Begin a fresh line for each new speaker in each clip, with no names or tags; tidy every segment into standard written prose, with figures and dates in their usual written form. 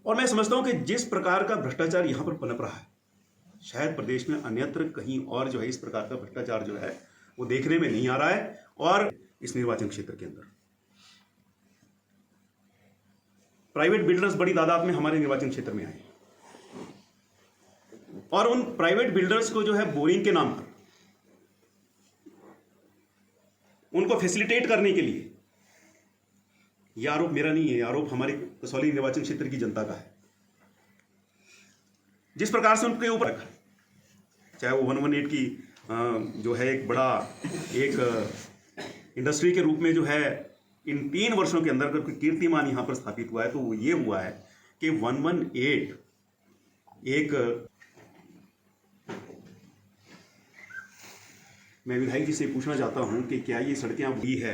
और मैं समझता हूं कि जिस प्रकार का भ्रष्टाचार यहां पर पनप रहा है, शायद प्रदेश में अन्यत्र कहीं और जो है इस प्रकार का भ्रष्टाचार जो है वो देखने में नहीं आ रहा है। और इस निर्वाचन क्षेत्र के अंदर प्राइवेट बिल्डर्स बड़ी तादाद में हमारे निर्वाचन क्षेत्र में आए और उन प्राइवेट बिल्डर्स को जो है बोरिंग के नाम पर उनको फैसिलिटेट करने के लिए, यह आरोप मेरा नहीं है, यह आरोप हमारे कसौली निर्वाचन क्षेत्र की जनता का है, जिस प्रकार से उनके ऊपर रखा, चाहे वो 118 की जो है एक बड़ा एक इंडस्ट्री के रूप में जो है इन 3 वर्षों के अंदर कोई कीर्तिमान यहां पर स्थापित हुआ है, तो वो ये हुआ है कि 118 एक, मैं विधायक जी से पूछना चाहता हूं कि क्या ये सड़कें आप हुई है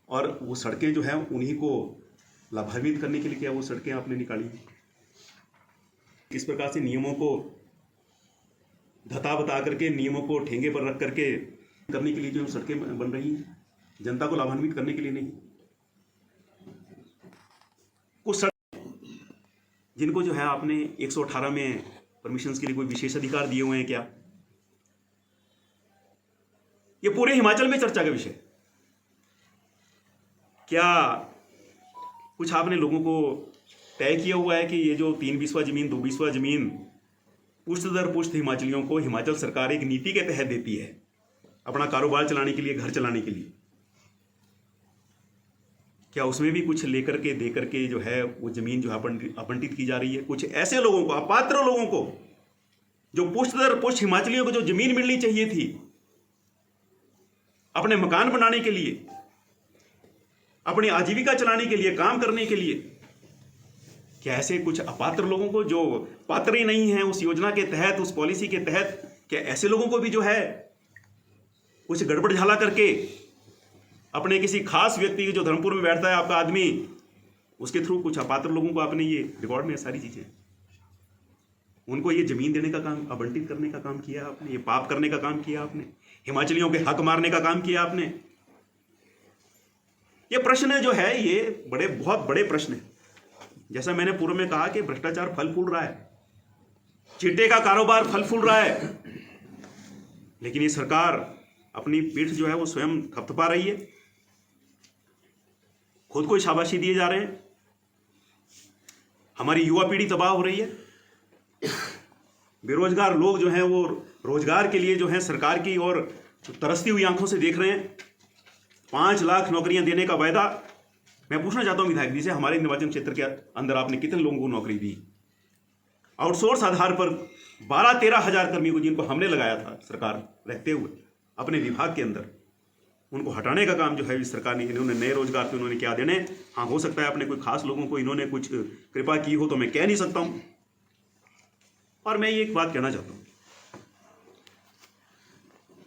और वो सड़कें जो है उन्हीं को लाभान्वित करने के लिए क्या वो सड़कें आपने निकाली? किस प्रकार से नियमों को धता बता करके, नियमों को ठेंगे पर रख करके करने के लिए जो सड़कें बन रही हैं, जनता को लाभान्वित करने के लिए नहीं। कुछ सड़क जिनको जो है आपने 118 में परमिशंस के लिए कोई विशेष अधिकार दिए हुए हैं क्या? ये पूरे हिमाचल में चर्चा का विषय। क्या कुछ आपने लोगों को तय किया हुआ है कि ये जो 3 बीसवा जमीन, 2 बीसवा जमीन पुश्त दर पुश्त हिमाचलियों को हिमाचल सरकार एक नीति के तहत देती है अपना कारोबार चलाने के लिए, घर चलाने के लिए, क्या उसमें भी कुछ लेकर के दे करके जो है वो जमीन जो आवंटित की जा रही है कुछ ऐसे लोगों को, अपात्र लोगों को, जो पुश्त दर पुश्त हिमाचलियों को जो जमीन मिलनी चाहिए थी अपने मकान बनाने के लिए, अपनी आजीविका चलाने के लिए, काम करने के लिए, क्या ऐसे कुछ अपात्र लोगों को जो पात्र ही नहीं है उस योजना के तहत, उस पॉलिसी के तहत, क्या ऐसे लोगों को भी जो है कुछ गड़बड़ झाला करके अपने किसी खास व्यक्ति जो धर्मपुर में बैठता है आपका आदमी, उसके थ्रू कुछ अपात्र लोगों को आपने ये रिकॉर्ड में सारी चीजें, उनको ये जमीन देने का काम, आवंटित करने का काम किया आपने, ये पाप करने का काम किया आपने, हिमाचलियों के हक मारने का काम किया आपने। ये प्रश्न जो है ये बहुत बड़े प्रश्न है। जैसा मैंने पूर्व में कहा कि भ्रष्टाचार फल फूल रहा है, चिट्टे का कारोबार फल फूल रहा है, लेकिन ये सरकार अपनी पीठ जो है वो स्वयं थपथपा रही है, खुद को शाबाशी दिए जा रहे हैं, हमारी युवा पीढ़ी तबाह हो रही है, बेरोजगार लोग जो हैं वो रोजगार के लिए जो है सरकार की ओर तरसती हुई आंखों से देख रहे हैं। 5 लाख नौकरियां देने का वायदा, मैं पूछना चाहता हूं विधायक जी से, हमारे निर्वाचन क्षेत्र के अंदर आपने कितने लोगों को नौकरी दी? आउटसोर्स आधार पर 12-13 हजार कर्मियों को जिनको हमने लगाया था सरकार रहते हुए अपने विभाग के अंदर, उनको हटाने का काम जो है इस सरकार ने, इन्होंने नए रोजगार पे उन्होंने क्या देने? हाँ, हो सकता है अपने कोई खास लोगों को इन्होंने कुछ कृपा की हो तो मैं कह नहीं सकता हूं। और मैं ये एक बात कहना चाहता हूं,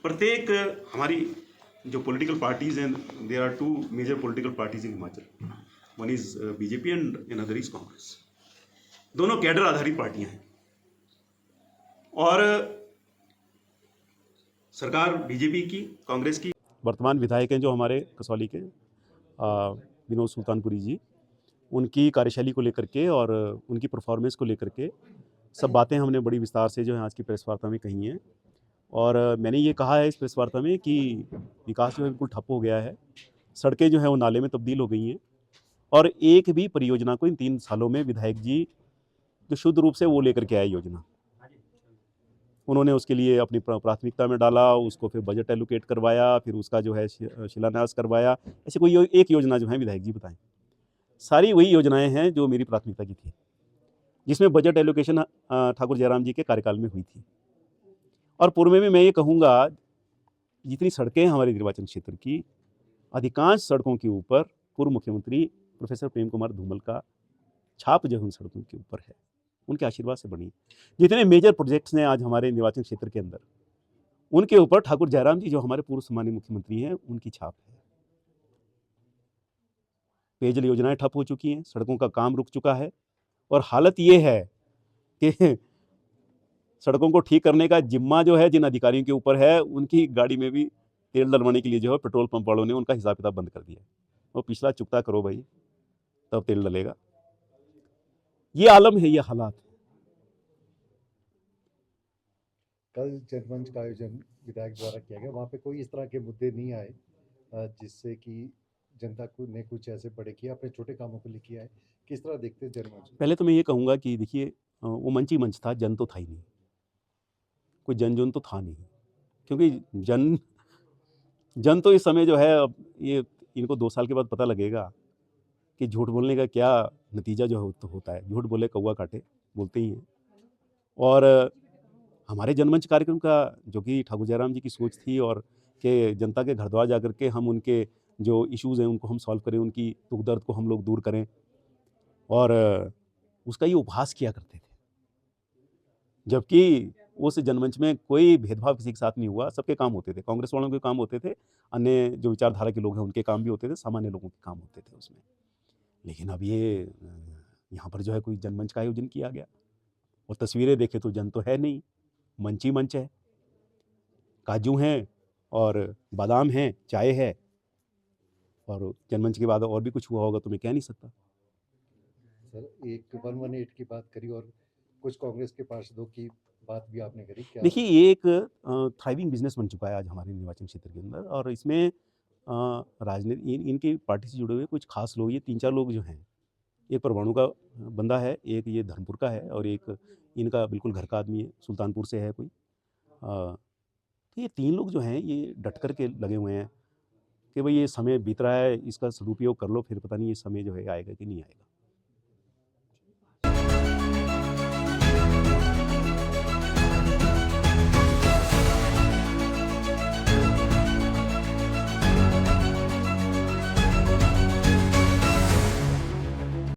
प्रत्येक हमारी जो पॉलिटिकल पार्टीज हैं, there are 2 major political parties in Himachal, one is BJP and another is Congress. दोनों कैडर आधारित पार्टियां हैं और सरकार बीजेपी की, कांग्रेस की।
वर्तमान विधायक हैं जो हमारे कसौली के विनोद सुल्तानपुरी जी, उनकी कार्यशैली को लेकर के और उनकी परफॉर्मेंस को लेकर के सब बातें हमने बड़ी विस्तार से जो है आज की प्रेस वार्ता में कही हैं। और मैंने ये कहा है इस प्रेस वार्ता में कि विकास जो है बिल्कुल ठप हो गया है, सड़कें जो हैं वो नाले में तब्दील हो गई हैं और एक भी परियोजना को इन 3 सालों में विधायक जी जो शुद्ध रूप से वो लेकर के आए योजना, उन्होंने उसके लिए अपनी प्राथमिकता में डाला, उसको फिर बजट एलोकेट करवाया, फिर उसका जो है शिलान्यास करवाया। ऐसे कोई एक योजना जो है विधायक जी बताएं? सारी वही योजनाएं हैं जो मेरी प्राथमिकता की थी, जिसमें बजट एलोकेशन ठाकुर जयराम जी के कार्यकाल में हुई थी। और पूर्व में मैं ये कहूँगा, जितनी सड़कें हैं हमारे निर्वाचन क्षेत्र की, अधिकांश सड़कों के ऊपर पूर्व मुख्यमंत्री प्रोफेसर प्रेम कुमार धूमल का छाप जो है उन सड़कों के ऊपर है, उनके आशीर्वाद से बनी। जितने मेजर प्रोजेक्ट्स हैं आज हमारे निर्वाचन क्षेत्र के अंदर, उनके ऊपर ठाकुर जयराम जी जो हमारे पूर्व सम्मानीय मुख्यमंत्री हैं उनकी छाप है। पेयजल योजनाएं ठप हो चुकी हैं, सड़कों का काम रुक चुका है और हालत ये है कि सड़कों को ठीक करने का जिम्मा जो है जिन अधिकारियों के ऊपर है, उनकी गाड़ी में भी तेल डलवाने के लिए जो है पेट्रोल पंप वालों ने उनका हिसाब किताब बंद कर दिया। वो पिछला चुकता करो भाई, तब तेल डलेगा। ये आलम है, ये हालात है।
कल जनमंच का आयोजन विधायक द्वारा किया गया, वहाँ पे कोई इस तरह के मुद्दे नहीं आए जिससे कि जनता को ने कुछ ऐसे बड़े किए, अपने छोटे कामों को लिए किया है। किस तरह देखते हैं जनमंच को?
पहले तो मैं ये कहूँगा कि देखिए वो मंच ही मंच था, जन तो था ही नहीं, कोई जन तो था नहीं, क्योंकि जन जन तो इस समय जो है, अब ये इनको 2 साल के बाद पता लगेगा कि झूठ बोलने का क्या नतीजा जो होता है। झूठ बोले कौवा काटे, बोलते ही हैं। और हमारे जनमंच कार्यक्रम का जो कि ठाकुर जयराम जी की सोच थी, और कि जनता के घर द्वार जा कर के हम उनके जो इश्यूज़ हैं उनको हम सॉल्व करें, उनकी दुख दर्द को हम लोग दूर करें, और उसका ये उपहास किया करते थे। जबकि उस जनमंच में कोई भेदभाव किसी के साथ नहीं हुआ, सबके काम होते थे, कांग्रेस वालों के काम होते थे, अन्य जो विचारधारा के लोग हैं उनके काम भी होते थे, सामान्य लोगों के काम होते थे उसमें। लेकिन अब ये यहाँ पर जो है कोई जनमंच का आयोजन किया गया, और तस्वीरें देखें तो जन तो है नहीं, मंच ही मंच है। काजू हैं और बादाम हैं, चाय है, और जनमंच के बाद और भी कुछ हुआ होगा तो मैं कह नहीं सकता।
सर, एक 118 की बात करी और कुछ कांग्रेस के पार्षदों की बात भी आपने करी, क्या?
देखिए, ये एक थ्राइविंग बिजनेस बन चुका है आज हमारे निर्वाचन क्षेत्र के अंदर, और इसमें राजनीति इनकी पार्टी से जुड़े हुए कुछ खास लोग, ये 3-4 लोग जो हैं, एक परमाणु का बंदा है, एक ये धर्मपुर का है, और एक इनका बिल्कुल घर का आदमी है, सुल्तानपुर से है कोई। तो ये 3 लोग जो हैं, ये डट कर के लगे हुए हैं कि भाई ये समय बीत रहा है, इसका सदुपयोग कर लो, फिर पता नहीं ये समय जो है आएगा कि नहीं आएगा।